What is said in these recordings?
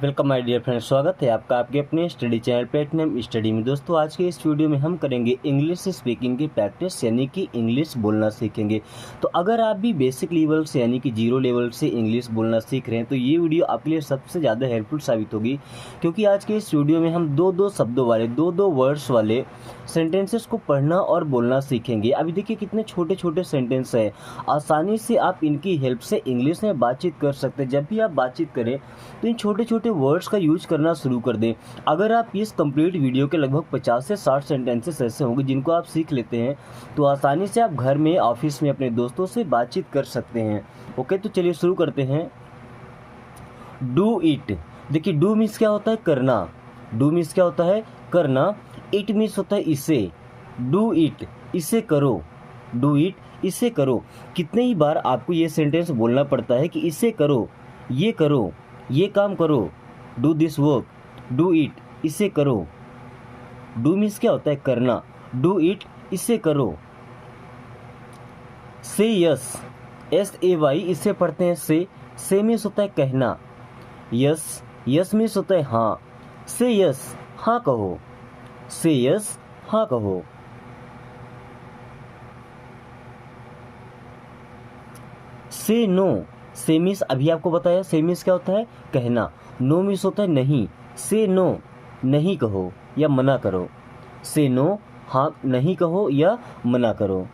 Welcome my dear friends, स्वागत है आपका आपके अपने स्टडी चैनल प्लेटिनम स्टडी में। दोस्तों, आज के इस वीडियो में हम करेंगे इंग्लिश स्पीकिंग की प्रैक्टिस, यानी कि इंग्लिश बोलना सीखेंगे। तो अगर आप भी बेसिक लेवल से यानी कि जीरो लेवल से इंग्लिश बोलना सीख रहे हैं तो ये वीडियो आपके लिए सबसे ज़्यादा हेल्पफुल साबित होगी, क्योंकि आज के इस वीडियो में हम दो शब्दों वाले दो वर्ड्स वाले सेंटेंसेस को पढ़ना और बोलना सीखेंगे। अभी देखिए कितने छोटे छोटे सेंटेंस हैं, आसानी से आप इनकी हेल्प से इंग्लिश में बातचीत कर सकते हैं। जब भी आप बातचीत करें तो इन छोटे छोटे वर्ड्स का यूज करना शुरू कर दें। अगर आप इस कंप्लीट वीडियो के लगभग 50 से 60 सेंटेंसेस ऐसे होंगे जिनको आप सीख लेते हैं तो आसानी से आप घर में, ऑफिस में अपने दोस्तों से बातचीत कर सकते हैं। ओके, तो चलिए शुरू करते हैं। Do it. देखिए, डू मीन्स क्या होता है? करना। डू मीन्स क्या होता है? करना। इट मीन्स होता है इसे। डू इट, इसे करो। डू इट, इसे करो। कितने ही बार आपको ये सेंटेंस बोलना पड़ता है कि इसे करो, ये करो, ये काम करो। Do this work, do it, इसे करो। डू मीन्स क्या होता है? करना। डू इट, इसे करो। से यस, SAY, इसे पढ़ते हैं से मीन्स होता है कहना। यस, यस मीन्स होता है हाँ। से यस, हाँ कहो। से यस, हाँ कहो। से नो, से मीन्स अभी आपको बताया, से मीन्स क्या होता है? कहना। नो मीन्स होता है नहीं। से नो, नहीं कहो या मना करो। से नो, हाँ नहीं कहो या मना करो।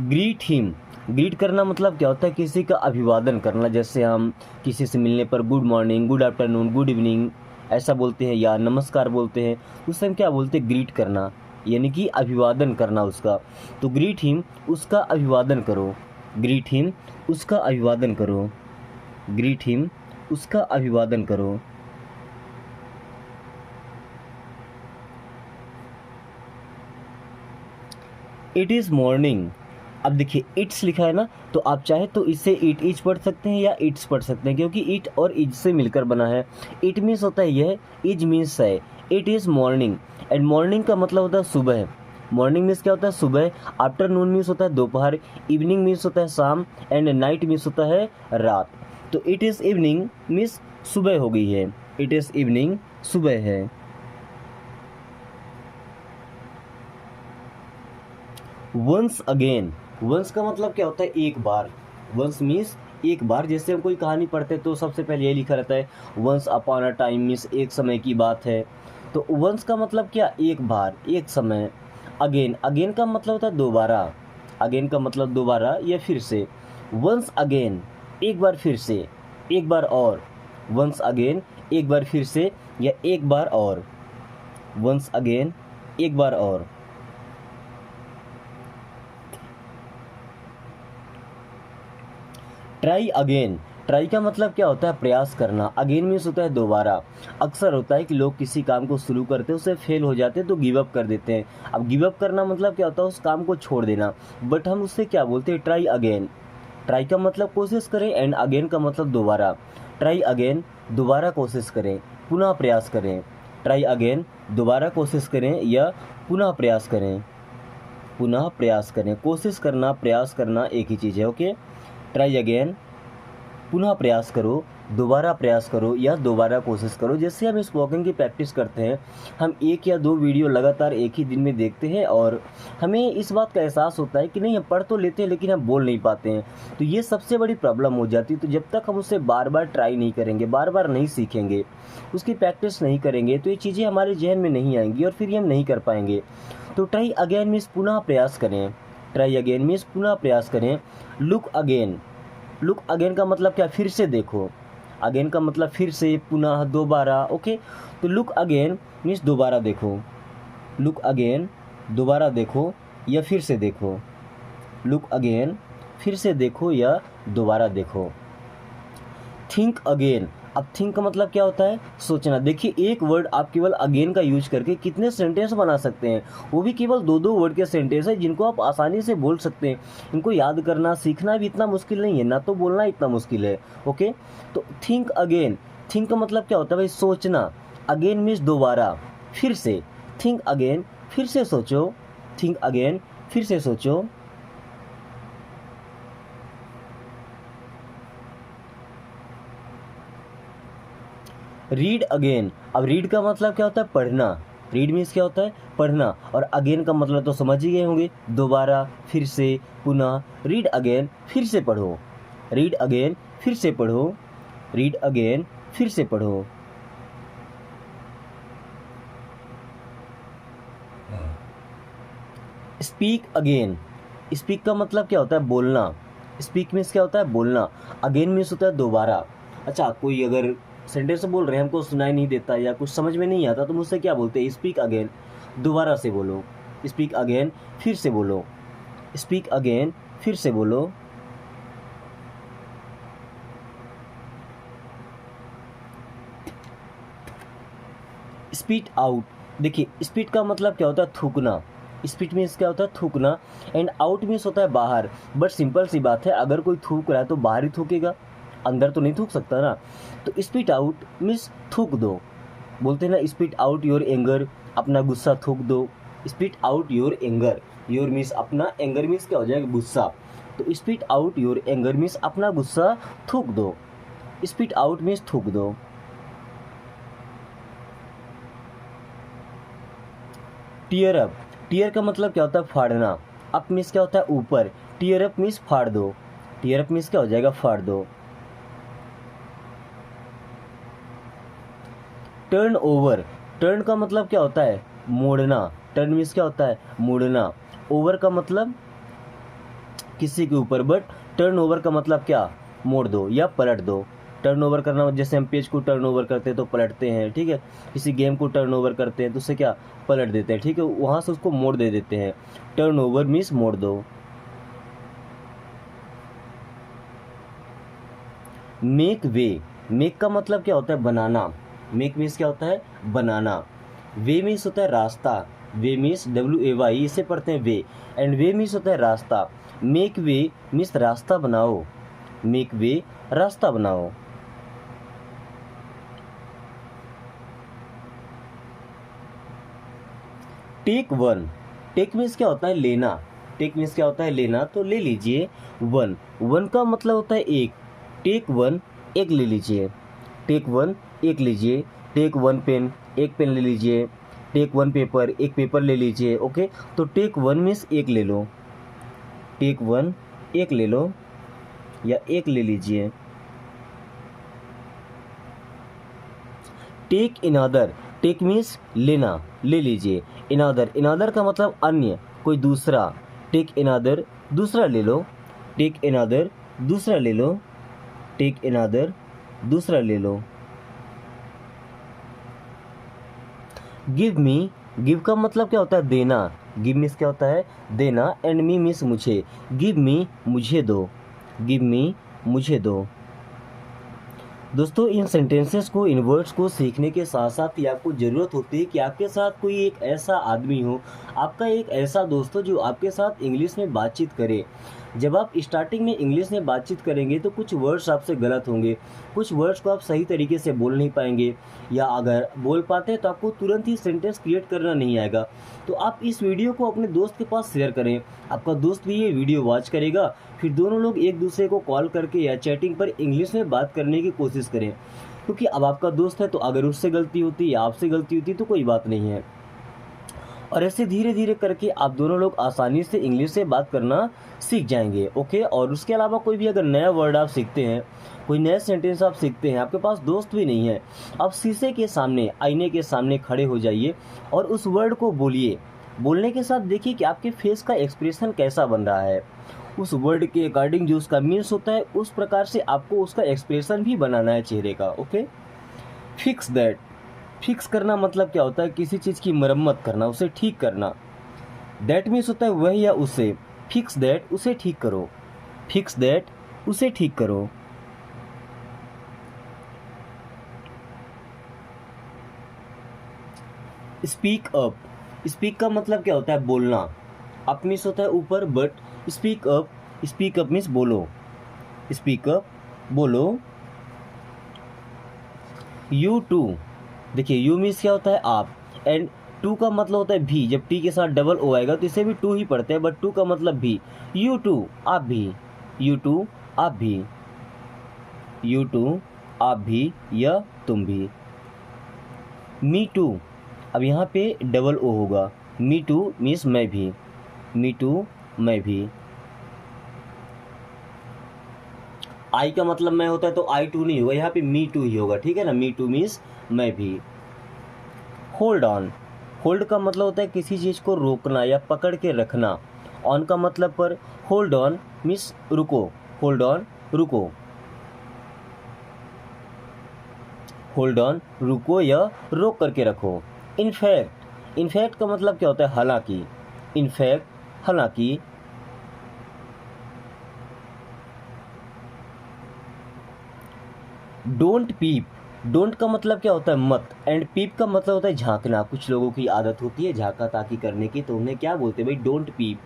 Greet him. ग्रीट करना मतलब क्या होता है? किसी का अभिवादन करना। जैसे हम किसी से मिलने पर good morning, good afternoon, good evening ऐसा बोलते हैं या नमस्कार बोलते हैं, उस टाइम क्या बोलते हैं? ग्रीट करना, यानी कि अभिवादन करना उसका। तो ग्रीट हिम, उसका अभिवादन करो। ग्रीट हिम, उसका अभिवादन करो। ग्रीट हिम, उसका अभिवादन करो। It is morning. अब देखिए इट्स लिखा है ना, तो आप चाहे तो इससे इट इज पढ़ सकते हैं या इट्स पढ़ सकते हैं, क्योंकि इट और इज से मिलकर बना है। इट मीन्स होता है यह, इज मीन्स है। It is morning, and morning का मतलब होता है सुबह। मॉर्निंग मीन्स क्या होता है? सुबह। आफ्टरनून मीन्स होता है दोपहर। इवनिंग मीन्स होता है शाम। एंड नाइट मीन्स होता है रात। तो इट इज़ इवनिंग मीन्स सुबह हो गई है। इट इज़ इवनिंग, सुबह है। Once again. वंस का मतलब क्या होता है? एक बार। वंस मीन्स एक बार। जैसे हम कोई कहानी पढ़ते हैं तो सबसे पहले ये लिखा रहता है once upon a time, means एक समय की बात है। तो वंस का मतलब क्या? एक बार, एक समय। अगेन, अगेन का मतलब होता है दोबारा। अगेन का मतलब दोबारा या फिर से। वंस अगेन, एक बार फिर से, एक बार और। वंस अगेन, एक बार फिर से या एक बार और। वंस अगेन, एक बार और। Try again. ट्राई का मतलब क्या होता है? प्रयास करना। अगेन मीन्स होता है दोबारा। अक्सर होता है कि लोग किसी काम को शुरू करते हैं, उसे फेल हो जाते हैं तो गिव अप कर देते हैं। अब गिव अप करना मतलब क्या होता है? उस काम को छोड़ देना। बट हम उससे क्या बोलते हैं? Try again. ट्राई का मतलब कोशिश करें, एंड अगेन का मतलब दोबारा। ट्राई अगेन, दोबारा कोशिश करें, पुनः प्रयास करें। ट्राई अगेन, दोबारा कोशिश करें या पुनः प्रयास करें। पुनः प्रयास करें। कोशिश करना, प्रयास करना एक ही चीज़ है। ओके, ट्राई अगेन, पुनः प्रयास करो, दोबारा प्रयास करो या दोबारा कोशिश करो। जैसे हम स्पोकन की प्रैक्टिस करते हैं, हम एक या दो वीडियो लगातार एक ही दिन में देखते हैं और हमें इस बात का एहसास होता है कि नहीं, हम पढ़ तो लेते हैं लेकिन हम बोल नहीं पाते हैं। तो ये सबसे बड़ी प्रॉब्लम हो जाती है। तो जब तक हम उसे बार बार ट्राई नहीं करेंगे, बार बार नहीं सीखेंगे, उसकी प्रैक्टिस नहीं करेंगे, तो ये चीज़ें हमारे जहन में नहीं आएंगी और फिर ये हम नहीं कर पाएंगे। तो ट्राई अगेन मीन्स पुनः प्रयास करें। ट्राई अगेन मीन्स पुनः प्रयास करें। Look again. लुक अगेन का मतलब क्या? फिर से देखो। अगेन का मतलब फिर से, पुनः, दोबारा। ओके, तो लुक अगेन मीन्स दोबारा देखो। लुक अगेन, दोबारा देखो या फिर से देखो। लुक अगेन, फिर से देखो या दोबारा देखो। Think again. अब थिंक का मतलब क्या होता है? सोचना। देखिए, एक वर्ड आप केवल अगेन का यूज करके कितने सेंटेंस बना सकते हैं, वो भी केवल दो वर्ड के सेंटेंस है जिनको आप आसानी से बोल सकते हैं। इनको याद करना, सीखना भी इतना मुश्किल नहीं है, ना तो बोलना इतना मुश्किल है। ओके, तो थिंक अगेन। थिंक का मतलब क्या होता है भाई? सोचना। अगेन मीन्स दोबारा, फिर से। थिंक अगेन, फिर से सोचो। थिंक अगेन, फिर से सोचो। रीड अगेन, अब रीड का मतलब क्या होता है? पढ़ना। रीड मीन्स क्या होता है? पढ़ना। और अगेन का मतलब तो समझ ही गए होंगे, दोबारा, फिर से, पुनः। रीड अगेन, फिर से पढ़ो। रीड अगेन, फिर से पढ़ो। रीड अगेन, फिर से पढ़ो। स्पीक अगेन, स्पीक का मतलब क्या होता है? बोलना। स्पीक मीन्स क्या होता है? बोलना। अगेन मीन्स होता है दोबारा। अच्छा, कोई अगर सेंटेंस बोल रहे हैं, हमको सुनाई नहीं देता या कुछ समझ में नहीं आता, तो मुझसे क्या बोलते हैं? स्पीक अगेन, दोबारा से बोलो। स्पीक अगेन, फिर से बोलो। स्पीक अगेन, फिर से बोलो। स्पीट आउट, देखिए स्पीट का मतलब क्या होता है? थूकना। स्पीट मीन्स क्या होता है? थूकना। एंड आउट मीन्स होता है बाहर। बट सिंपल सी बात है, अगर कोई थूक रहा है तो बाहर ही थूकेगा, अंदर तो नहीं थूक सकता ना। तो स्पीट आउट मीन्स थूक दो। बोलते हैं ना, स्पीट आउट योर एंगर, अपना गुस्सा थूक दो। Spit out your anger, your means अपना, एंगर मीन्स क्या हो जाएगा? गुस्सा। तो spit out your anger means अपना गुस्सा थूक दो। स्पीट आउट मीन्स थूक दो। टीयर अप, टीयर का मतलब क्या होता है? फाड़ना। अप मीन्स क्या होता है? ऊपर। टीयर अप मीन्स फाड़ दो। टीयर अप मीन्स क्या हो जाएगा? फाड़ दो। टर्न ओवर, टर्न का मतलब क्या होता है? मोड़ना। टर्न मीन्स क्या होता है? मोड़ना। ओवर का मतलब किसी के ऊपर, बट टर्न ओवर का मतलब क्या? मोड़ दो या पलट दो। टर्न ओवर करना, जैसे हम पेज को टर्न ओवर करते हैं तो पलटते हैं, ठीक है। किसी गेम को टर्न ओवर करते हैं तो उससे क्या? पलट देते हैं, ठीक है, वहाँ से उसको मोड़ दे देते हैं। टर्न ओवर मीन्स मोड़ दो। मेक वे, मेक का मतलब क्या होता है? बनाना। मेक मीन्स क्या होता है? बनाना। वे मीन्स होता है रास्ता। वे मीन्स WAY, इसे पढ़ते हैं वे। एंड वे मीन्स होता है रास्ता। मेक वे मीन्स रास्ता बनाओ। मेक वे, रास्ता बनाओ। टेक वन, टेक मीन्स क्या होता है? लेना। टेक मीन्स क्या होता है? लेना, तो ले लीजिए। वन, वन का मतलब होता है एक। टेक वन, एक ले लीजिए। टेक वन, एक लीजिए। टेक वन पेन, एक पेन ले लीजिए। टेक वन पेपर, एक पेपर ले लीजिए। ओके, तो टेक वन मीन्स एक ले लो। टेक वन, एक ले लो या एक ले लीजिए। टेक इनअदर, टेक मीन्स लेना, ले लीजिए। इनअदर, इनअदर का मतलब अन्य, कोई दूसरा। टेक इनअदर, दूसरा ले लो। टेक इनअदर, दूसरा ले लो। टेक इनअदर, दूसरा ले लो। गिव मी, गिव का मतलब क्या होता है? देना। गिव मीन्स क्या होता है? देना। एंड मी मीन्स मुझे। गिव मी, मुझे दो। गिव मी, मुझे दो। दोस्तों, इन सेंटेंसेस को, इन वर्ड्स को सीखने के साथ साथ ही आपको ज़रूरत होती है कि आपके साथ कोई एक ऐसा आदमी हो, आपका एक ऐसा दोस्त हो जो आपके साथ इंग्लिश में बातचीत करे। जब आप स्टार्टिंग में इंग्लिश में बातचीत करेंगे तो कुछ वर्ड्स आपसे गलत होंगे, कुछ वर्ड्स को आप सही तरीके से बोल नहीं पाएंगे, या अगर बोल पाते हैं तो आपको तुरंत ही सेंटेंस क्रिएट करना नहीं आएगा। तो आप इस वीडियो को अपने दोस्त के पास शेयर करें, आपका दोस्त भी ये वीडियो वॉच करेगा, फिर दोनों लोग एक दूसरे को कॉल करके या चैटिंग पर इंग्लिश में बात करने की कोशिश करें। क्योंकि अब आपका दोस्त है तो अगर उससे गलती होती या आपसे गलती होती तो कोई बात नहीं है। और ऐसे धीरे धीरे करके आप दोनों लोग आसानी से इंग्लिश से बात करना सीख जाएंगे। ओके, और उसके अलावा कोई भी अगर नया वर्ड आप सीखते हैं, कोई नया सेंटेंस आप सीखते हैं, आपके पास दोस्त भी नहीं है, आप शीशे के सामने, आईने के सामने खड़े हो जाइए और उस वर्ड को बोलिए। बोलने के साथ देखिए कि आपके फेस का एक्सप्रेशन कैसा बन रहा है। उस वर्ड के अकॉर्डिंग जो उसका मीन्स होता है उस प्रकार से आपको उसका एक्सप्रेशन भी बनाना है चेहरे का। ओके, फिक्स दैट, फिक्स करना मतलब क्या होता है? किसी चीज़ की मरम्मत करना, उसे ठीक करना। दैट मीन्स होता है वह या उसे। फिक्स दैट, उसे ठीक करो। फिक्स दैट, उसे ठीक करो। स्पीक अप, स्पीक का मतलब क्या होता है? बोलना। अप मीन्स होता है ऊपर, but speak up, speak up means बोलो। स्पीक अप, बोलो। यू टू, देखिए यू मीन्स क्या होता है? आप। एंड टू का मतलब होता है भी, जब टी के साथ डबल ओ आएगा तो इसे भी टू ही पढ़ते हैं, बट टू का मतलब भी। यू टू, आप भी। यू टू, आप भी। यू टू, आप भी या तुम भी। मी टू, अब यहाँ पे डबल ओ होगा, मी टू मीन्स मैं भी, मी टू मैं भी। आई का मतलब मैं होता है तो आई टू नहीं होगा, यहाँ पे मी टू ही होगा, ठीक है ना, मी टू मीन्स मैं भी। होल्ड ऑन, होल्ड का मतलब होता है किसी चीज़ को रोकना या पकड़ के रखना। ऑन का मतलब पर होल्ड ऑन मीन्स रुको, होल्ड ऑन रुको, होल्ड ऑन रुको या रोक करके रखो। इनफैक्ट, इनफैक्ट का मतलब क्या होता है हालांकि, इनफैक्ट हालांकि। डोंट पीप, डोंट का मतलब क्या होता है मत, एंड पीप का मतलब होता है झांकना। कुछ लोगों की आदत होती है झांका ताकी करने की, तो उन्हें क्या बोलते हैं भाई, डोंट पीप।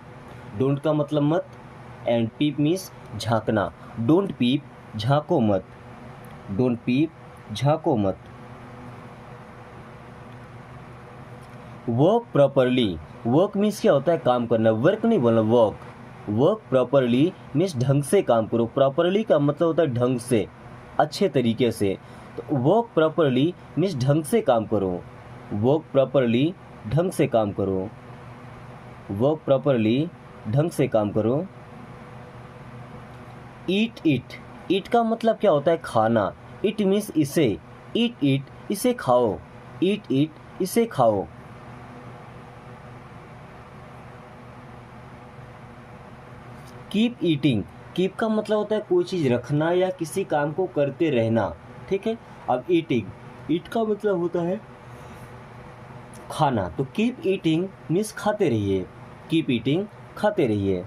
डोंट का मतलब मत, एंड पीप मीन्स झांकना। डोंट पीप, झांको मत, डोंट पीप, झांको मत। वर्क प्रॉपरली, वर्क मीन्स क्या होता है काम करना, वर्क नहीं बोलना, वर्क। वर्क प्रॉपरली मीन्स ढंग से काम करो, प्रॉपरली का मतलब होता है ढंग से, अच्छे तरीके से। तो वर्क प्रॉपरली मीन्स ढंग से काम करो, वर्क प्रॉपरली ढंग से काम करो, वर्क प्रॉपरली ढंग से काम करो। ईट इट, ईट का मतलब क्या होता है खाना, इट मीन्स इसे, ईट इट इसे खाओ, ईट इट इसे खाओ। कीप ईटिंग, कीप का मतलब होता है कोई चीज़ रखना या किसी काम को करते रहना, ठीक है। अब ईटिंग, ईट का मतलब होता है खाना, तो कीप ईटिंग मीन्स खाते रहिए, कीप ईटिंग खाते रहिए।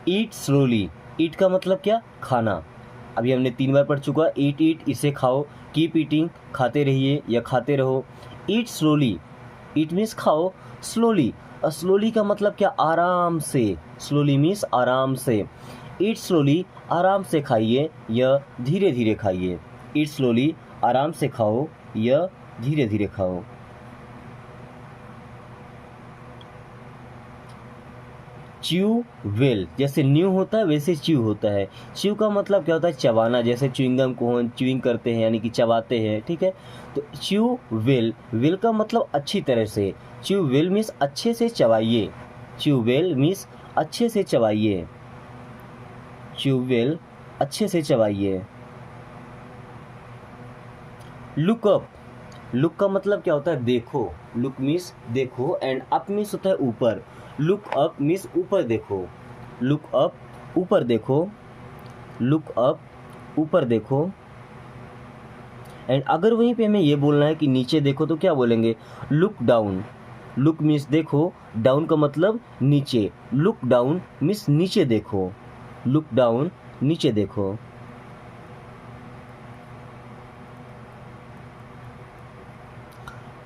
ईट स्लोली, ईट का मतलब क्या खाना, अभी हमने 3 बार पढ़ चुका। ईट ईट इसे खाओ, कीप ईटिंग खाते रहिए या खाते रहो। ईट स्लोली, ईट मीन्स खाओ, स्लोली, और स्लोली का मतलब क्या आराम से, स्लोली मीन्स आराम से। ईट स्लोली आराम से खाइए या धीरे धीरे खाइए, ईट स्लोली आराम से खाओ या धीरे धीरे खाओ। च्यू वेल, जैसे न्यू होता है वैसे च्यू होता है। च्यू का मतलब क्या होता है चबाना, जैसे च्युइंगम को हम च्युइंग करते हैं यानी कि चबाते हैं, ठीक है। तो च्यू वेल, वेल का मतलब अच्छी तरह से, च्यू वेल मीन्स अच्छे से चबाइए, च्यू वेल मीन्स अच्छे से चबाइए, च्यू वेल अच्छे से चबाइए। लुक अप, लुक का मतलब क्या होता है देखो, लुक मीन्स देखो, एंड अप मीन्स होता है ऊपर। लुक अप मीन्स ऊपर देखो, लुक अप ऊपर देखो, लुक अप ऊपर देखो। एंड अगर वहीं पे हमें ये बोलना है कि नीचे देखो तो क्या बोलेंगे, लुक डाउन। लुक मीन्स देखो, डाउन का मतलब नीचे, लुक डाउन मीन्स नीचे देखो, लुक डाउन नीचे देखो।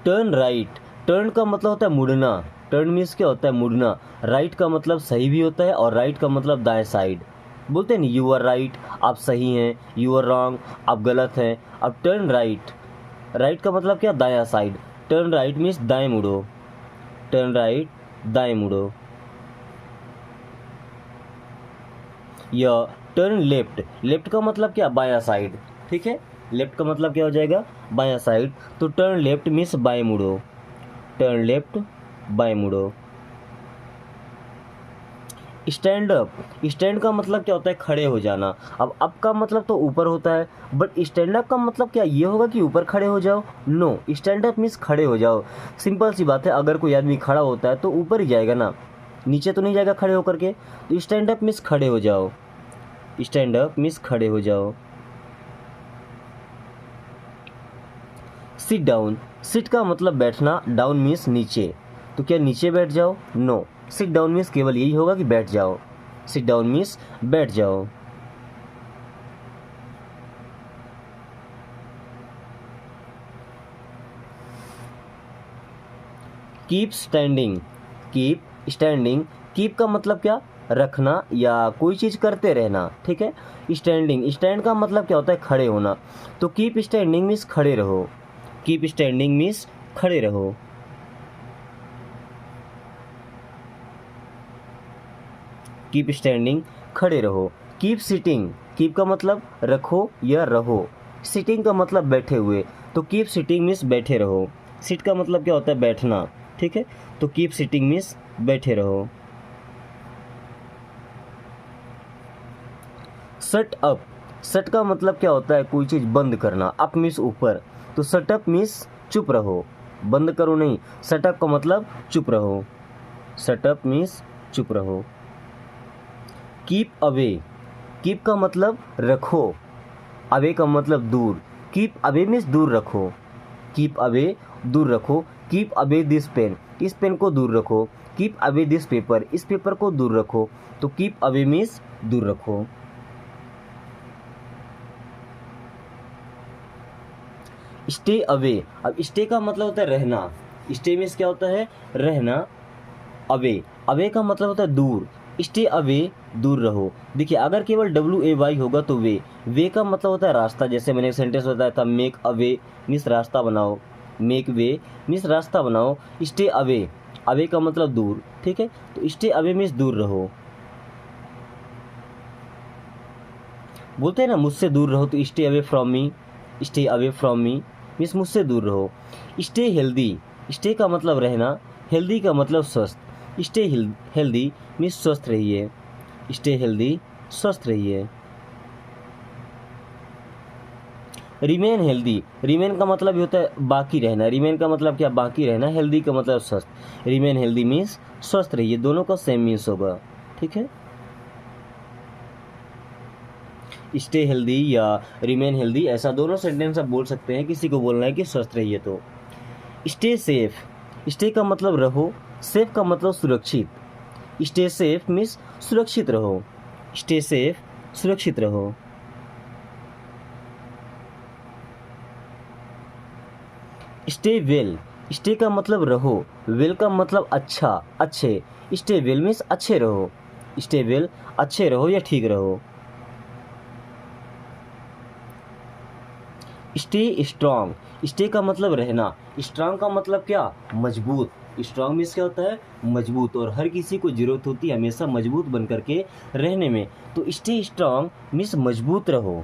टर्न राइट, टर्न का मतलब होता है मुड़ना, टर्न मीन्स क्या होता है मुड़ना। राइट का मतलब सही भी होता है और राइट का मतलब दाएं साइड, बोलते हैं नहीं यू आर राइट आप सही हैं, यू आर रॉन्ग आप गलत हैं। अब टर्न राइट, राइट का मतलब क्या दायां साइड, टर्न राइट मीन्स दाएं मुड़ो, टर्न राइट दाएं मुड़ो। या टर्न लेफ्ट, लेफ्ट का मतलब क्या बायां साइड, ठीक है, लेफ्ट का मतलब क्या हो जाएगा बायां साइड। तो टर्न लेफ्ट मीन्स बाएं मुड़ो, टर्न लेफ्ट बाएं मुड़ो। स्टैंड अप, स्टैंड का मतलब क्या होता है खड़े हो जाना। अब अप का मतलब तो ऊपर होता है, बट स्टैंड अप का मतलब क्या ये होगा कि ऊपर खड़े हो जाओ, नो, स्टैंड अप मीन्स खड़े हो जाओ। सिंपल सी बात है, अगर कोई आदमी खड़ा होता है तो ऊपर ही जाएगा ना, नीचे तो नहीं जाएगा खड़े होकर के। तो स्टैंड अप मीन्स खड़े हो जाओ, स्टैंड अप मीन्स खड़े हो जाओ। सिट डाउन, सिट का मतलब बैठना, डाउन मीन्स नीचे, तो क्या नीचे बैठ जाओ, नो, सिट डाउन मीन्स केवल यही होगा कि बैठ जाओ, सिट डाउन मीन्स बैठ जाओ। Keep standing, keep standing, keep का मतलब क्या रखना या कोई चीज़ करते रहना, ठीक है। स्टैंडिंग, स्टैंड का मतलब क्या होता है खड़े होना, तो कीप स्टैंडिंग मीन्स खड़े रहो, कीप स्टैंडिंग मीन्स खड़े रहो। कीप स्टैंडिंग खड़े रहो। कीप सिटिंग, कीप का मतलब रखो या रहो, सिटिंग का मतलब बैठे हुए, तो कीप सिटिंग मीन्स बैठे रहो। सिट का मतलब क्या होता है? बैठना, ठीक है, तो कीप सिटिंग मीन्स बैठे रहो। शट अप, शट का मतलब क्या होता है? कोई चीज़ बंद करना, अप मीन्स ऊपर, तो शट अप मीन्स चुप रहो, बंद करो नहीं। शट अप का मतलब चुप रहो, शट अप मीन्स चुप रहो। कीप अवे, कीप का मतलब रखो, अवे का मतलब दूर, कीप अवे मीन्स दूर रखो, कीप अवे दूर रखो। कीप अवे दिस पेन, इस पेन को दूर रखो। कीप अवे दिस पेपर, इस पेपर को दूर रखो, तो कीप अवे मीन्स दूर रखो। स्टे अवे, अब स्टे का मतलब होता है रहना, स्टे मीन्स क्या होता है? रहना। अवे, अवे का मतलब होता है दूर, स्टे अवे दूर रहो। देखिए अगर केवल WAY होगा तो वे का मतलब होता है रास्ता, जैसे मैंने एक सेंटेंस बताया था, मेक अवे मीन्स रास्ता बनाओ, मेक वे मीन्स रास्ता बनाओ। स्टे अवे, अवे का मतलब दूर, ठीक है, तो स्टे अवे मीन्स दूर रहो। बोलते हैं ना मुझसे दूर रहो, तो stay away from me, stay away from me means मुझसे दूर रहो। स्टे हेल्दी, स्टे का मतलब रहना, हेल्दी का मतलब स्वस्थ, स्टे हेल्दी मीन्स स्वस्थ रहिए, स्टे हेल्दी स्वस्थ रहिए। रिमेन हेल्दी, रिमेन का मतलब ये होता है बाकी रहना, रिमेन का मतलब क्या? बाकी रहना, हेल्दी का मतलब स्वस्थ, रिमेन हेल्दी मीन्स स्वस्थ रहिए, दोनों का सेम मीन्स होगा, ठीक है। स्टे हेल्दी या रिमेन हेल्दी, ऐसा दोनों सेंटेंस आप बोल सकते हैं, किसी को बोलना है कि स्वस्थ रहिए तो। स्टे सेफ, स्टे का मतलब रहो, सेफ का मतलब सुरक्षित, स्टे सेफ मीन्स सुरक्षित रहो, स्टे सेफ सुरक्षित रहो। स्टे वेल, स्टे का मतलब रहो, वेल का मतलब अच्छा, अच्छे, स्टे वेल मीन्स अच्छे रहो, स्टे वेल अच्छे रहो या ठीक रहो। स्टे स्ट्रांग, स्टे का मतलब रहना, स्ट्रांग का मतलब क्या? मजबूत, स्ट्रांग मीन्स क्या होता है? मजबूत, और हर किसी को जरूरत होती है हमेशा मजबूत बन करके रहने में, तो स्टे स्ट्रांग मीन्स मजबूत रहो,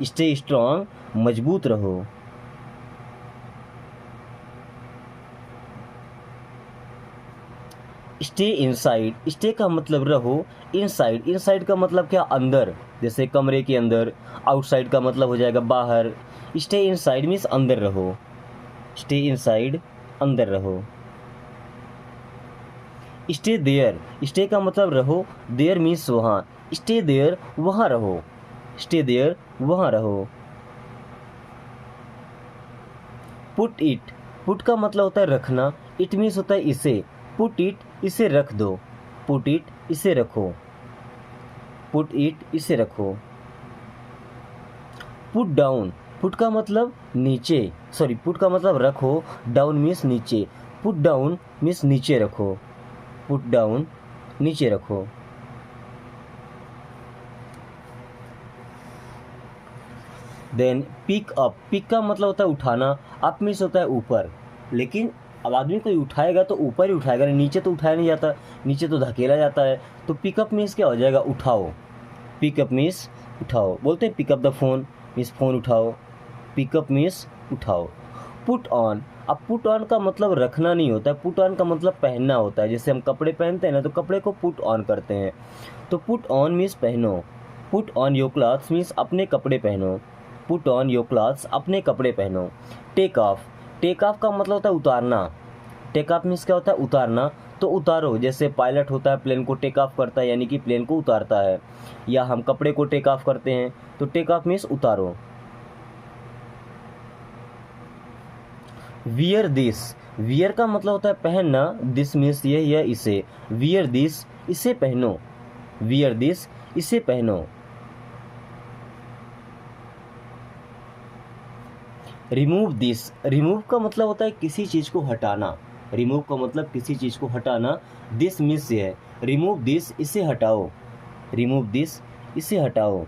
स्टे स्ट्रांग मजबूत रहो। स्टे इनसाइड, स्टे का मतलब रहो, इनसाइड, इनसाइड का मतलब क्या? अंदर, जैसे कमरे के अंदर, आउटसाइड का मतलब हो जाएगा बाहर, स्टे इनसाइड मीन्स अंदर रहो, स्टे इनसाइड अंदर रहो। स्टे देयर, स्टे का मतलब रहो, देयर मीन्स वहाँ, स्टे देयर वहाँ रहो, स्टे देयर वहाँ रहो। पुट इट, पुट का मतलब होता है रखना, इट मीन्स होता है इसे, पुट इट इसे रख दो, पुट इट इसे रखो, पुट इट इसे रखो। पुट डाउन, पुट का मतलब नीचे, सॉरी पुट का मतलब रखो, डाउन मीन्स नीचे, पुट डाउन मीन्स नीचे रखो, पुट डाउन नीचे रखो। देन पिक अप, पिक का मतलब होता है उठाना, अप मीन्स होता है ऊपर, लेकिन अब आदमी कोई उठाएगा तो ऊपर ही उठाएगा, नीचे तो उठाया नहीं जाता, नीचे तो धकेला जाता है, तो पिकअप मीन्स क्या हो जाएगा? उठाओ, पिकअप मीन्स उठाओ। बोलते हैं pick up the phone means phone उठाओ, पिकअप मीन्स उठाओ। पुट ऑन, अब पुट ऑन का मतलब रखना नहीं होता है, पुट ऑन का मतलब पहनना होता है, जैसे हम कपड़े पहनते हैं ना, तो कपड़े को पुट ऑन करते हैं, तो पुट ऑन मीन्स पहनो, put on your clothes means अपने कपड़े पहनो, पुट ऑन योर क्लॉथ्स अपने कपड़े पहनो। टेक ऑफ, टेक ऑफ का मतलब होता है उतारना, टेक ऑफ मीन्स क्या होता है? उतारना, तो उतारो, जैसे पायलट होता है प्लेन को टेक ऑफ करता है, यानी कि प्लेन को उतारता है, या हम कपड़े को टेक ऑफ करते हैं, तो टेक ऑफ मीन्स उतारो। वियर दिस, वियर का मतलब होता है पहनना, दिस मीन्स ये या इसे, वियर दिस इसे पहनो, वियर दिस इसे पहनो। रिमूव दिस, रिमूव का मतलब होता है किसी चीज़ को हटाना, रिमूव का मतलब किसी चीज़ को हटाना, दिस मीन्स ये है, रिमूव दिस इसे हटाओ, रिमूव दिस इसे हटाओ।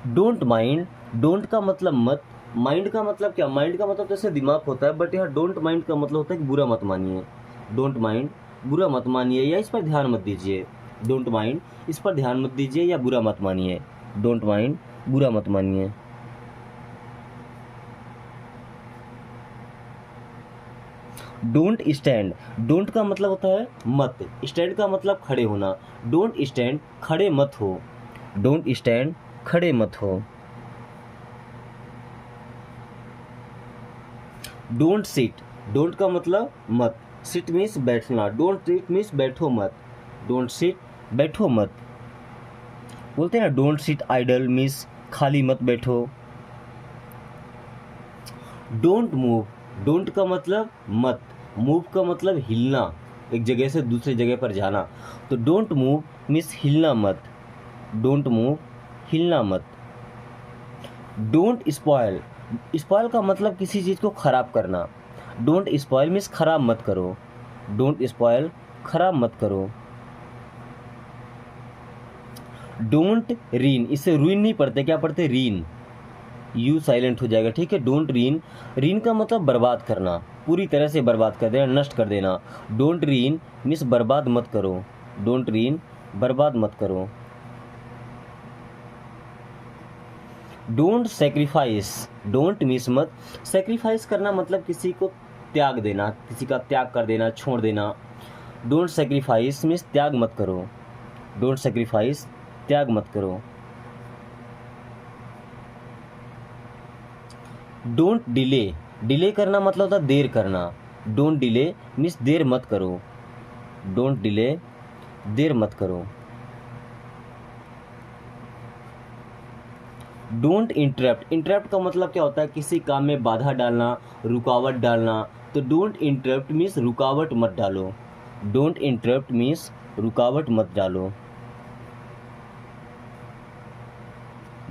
डोंट माइंड, डोंट का मतलब मत, माइंड का मतलब क्या? माइंड का मतलब जैसे दिमाग होता है, बट यहाँ डोंट माइंड का मतलब होता है कि बुरा मत मानिए, डोंट माइंड बुरा मत मानिए या इस पर ध्यान मत दीजिए। डोंट माइंड, इस पर ध्यान मत दीजिए या बुरा मत मानिए। डोंट माइंड, बुरा मत मानिए। डोंट स्टैंड, डोंट का मतलब होता है मत, स्टैंड का मतलब खड़े होना। डोंट स्टैंड, खड़े मत हो। डोंट स्टैंड, खड़े मत हो। डोंट सिट, डोंट का मतलब मत, सिट मीन्स बैठना। डोंट सिट मीन्स बैठो मत। डोंट सिट, बैठो मत। बोलते हैं ना डोंट सिट आइडल मीन्स खाली मत बैठो। डोंट मूव, डोंट का मतलब मत, मूव का मतलब हिलना, एक जगह से दूसरी जगह पर जाना। तो डोंट मूव मीन्स हिलना मत। डोंट मूव, हिलना मत। डोंट स्पॉयल, स्पॉयल का मतलब किसी चीज़ को खराब करना। डोंट स्पॉयल मीन्स खराब मत करो। डोंट स्पॉयल, खराब मत करो। डोंट रीन, इससे रूइन नहीं पढ़ते, क्या पढ़ते रीन, यू साइलेंट हो जाएगा, ठीक है। डोंट रीन, रीन का मतलब बर्बाद करना, पूरी तरह से बर्बाद कर देना, नष्ट कर देना। डोंट रीन मीन्स बर्बाद मत करो। डोंट रीन, बर्बाद मत करो। डोंट सेक्रीफाइस, डोंट मीन्स मत, सेक्रीफाइस करना मतलब किसी को त्याग देना, किसी का त्याग कर देना, छोड़ देना। डोंट सेक्रीफाइस मीन्स त्याग मत करो। डोंट सेक्रीफाइस, त्याग मत करो। डोंट डिले, डिले करना मतलब होता है देर करना। डोंट डिले मीन्स देर मत करो। डोंट डिले, देर मत करो। डोंट इंटरप्ट, इंटरप्ट का मतलब क्या होता है किसी काम में बाधा डालना, रुकावट डालना। तो डोंट इंटरप्ट मीन्स रुकावट मत डालो। डोंट इंटरप्ट मीन्स रुकावट मत डालो।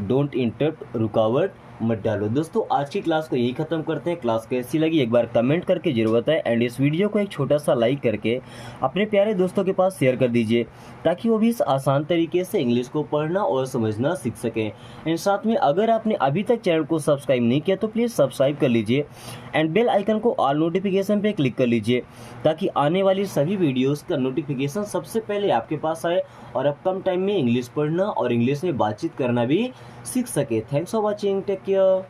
डोंट इंटरप्ट, रुकावट मत डालो। दोस्तों आज की क्लास को यही खत्म करते हैं। क्लास कैसी लगी एक बार कमेंट करके जरूर बताएं एंड इस वीडियो को एक छोटा सा लाइक करके अपने प्यारे दोस्तों के पास शेयर कर दीजिए ताकि वो भी इस आसान तरीके से इंग्लिश को पढ़ना और समझना सीख सकें। एंड साथ में अगर आपने अभी तक चैनल को सब्सक्राइब नहीं किया तो प्लीज़ सब्सक्राइब कर लीजिए एंड बेल आइकन को ऑल नोटिफिकेशन पे क्लिक कर लीजिए ताकि आने वाली सभी वीडियोस का नोटिफिकेशन सबसे पहले आपके पास आए और आप कम टाइम में इंग्लिश पढ़ना और इंग्लिश में बातचीत करना भी सीख सके। Thanks for watching, take care.